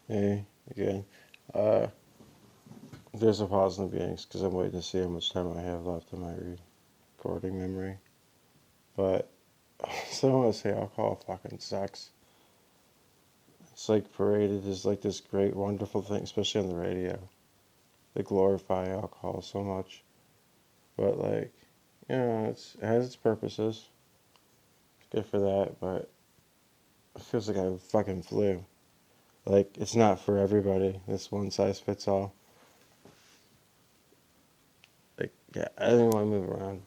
Hey, again. Uh, there's a pause in the beginnings because I'm waiting to see how much time I have left in my recording memory. But so I want to say alcohol fucking sucks. It's like paraded as like this great, wonderful thing, especially on the radio. They glorify alcohol so much. But like, it has its purposes. It's good for that, but it feels like I have a fucking flu. Like, it's not for everybody. This one size fits all. Like, yeah, I don't want to move around.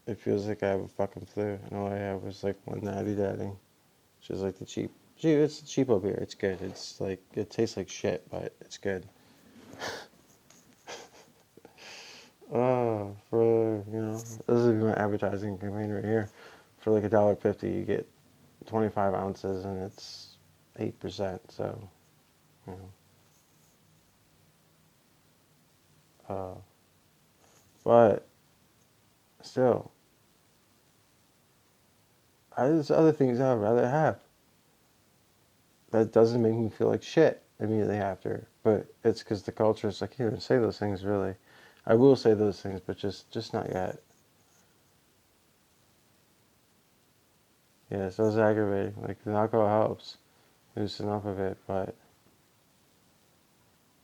It feels like I have a fucking flu, and all I had was like one natty daddy, which is like the cheap. Gee, it's cheapo beer. It's good. It's like it tastes like shit, but it's good. For this is my advertising campaign right here. For like $1.50, you get 25 ounces, and it's 8%. So, you know, but still, there's other things I'd rather have. That doesn't make me feel like shit immediately after. But it's because the culture is like, you don't say those things really. I will say those things, but just not yet. Yeah, so it's aggravating. Like the alcohol helps loosen up a bit, but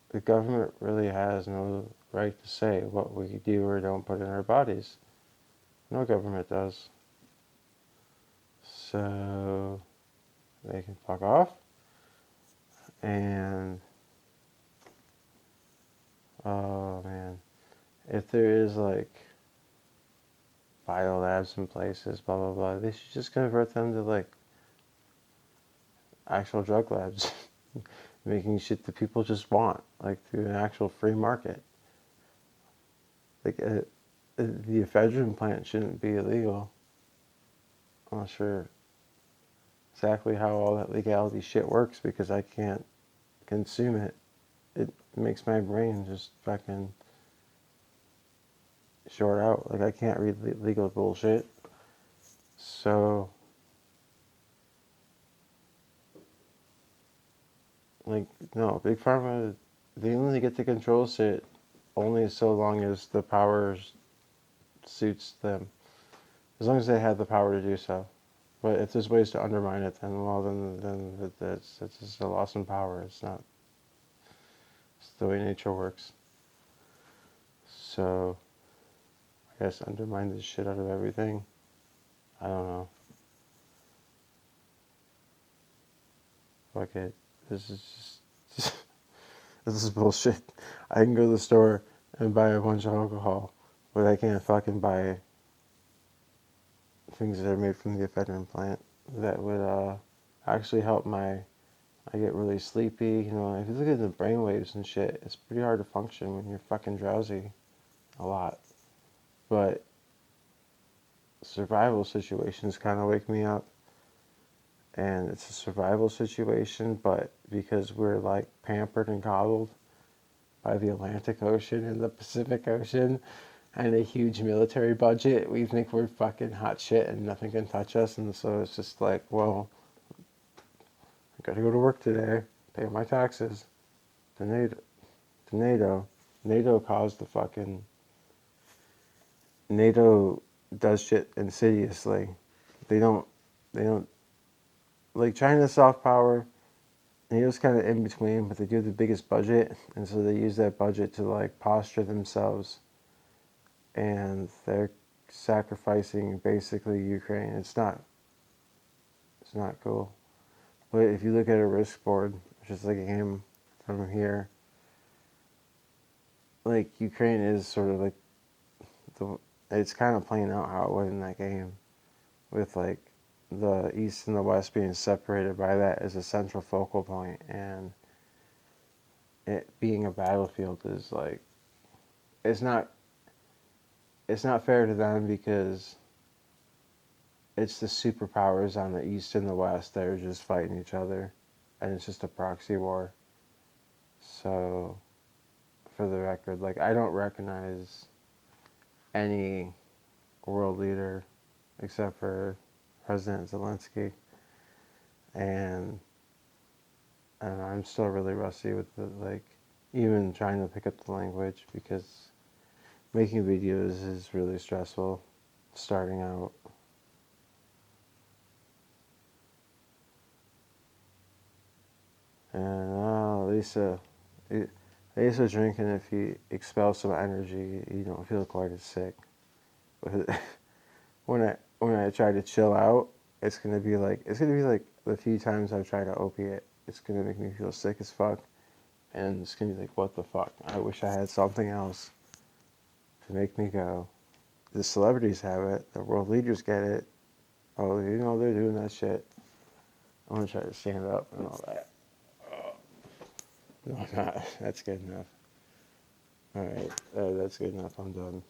the government really has no right to say what we do or don't put in our bodies. No government does. So they can fuck off. And oh man, if there is like bio labs in places, blah blah blah, they should just convert them to like actual drug labs, making shit that people just want, like through an actual free market. Like the ephedrine plant shouldn't be illegal. I'm not sure exactly how all that legality shit works because I can't consume it. It makes my brain just fucking short out. Like I can't read legal bullshit. So like no, big pharma, they only get to control shit only so long as the power suits them. As long as they have the power to do so. But if there's ways to undermine it, then it's just a loss in power. It's not. It's the way nature works. So I guess undermine the shit out of everything. I don't know. Fuck it. This is just this is bullshit. I can go to the store and buy a bunch of alcohol, but I can't fucking buy things that are made from the ephedrine plant that would actually help my. I get really sleepy. If you look at the brain waves and shit, it's pretty hard to function when you're fucking drowsy a lot. But survival situations kind of wake me up. And it's a survival situation, but because we're like pampered and coddled by the Atlantic Ocean and the Pacific Ocean and a huge military budget, we think we're fucking hot shit and nothing can touch us. And so it's just like, well, I gotta go to work today, pay my taxes. To NATO. To NATO. NATO caused the fucking. NATO does shit insidiously. They don't. They don't. Like China's soft power. NATO's kind of in between, but they do the biggest budget, and so they use that budget to like posture themselves, and they're sacrificing basically Ukraine. It's not cool. But if you look at a risk board, which is like a game from here, like Ukraine is sort of like it's kind of playing out how it was in that game, with like the East and the West being separated by that as a central focal point, and it being a battlefield is like it's not fair to them because it's the superpowers on the East and the West that are just fighting each other, and it's just a proxy war. So, for the record, like I don't recognize any world leader except for President Zelensky, and I'm still really rusty with the, like, even trying to pick up the language, because making videos is really stressful starting out. And Lisa drinking, if you expel some energy, you don't feel quite as sick. When I try to chill out, it's gonna be like the few times I've tried an opiate. It's gonna make me feel sick as fuck, and it's gonna be like, what the fuck? I wish I had something else to make me go. The celebrities have it. The world leaders get it. Oh, they're doing that shit. I'm gonna try to stand up and all that. No, I'm not. That's good enough. All right, that's good enough. I'm done.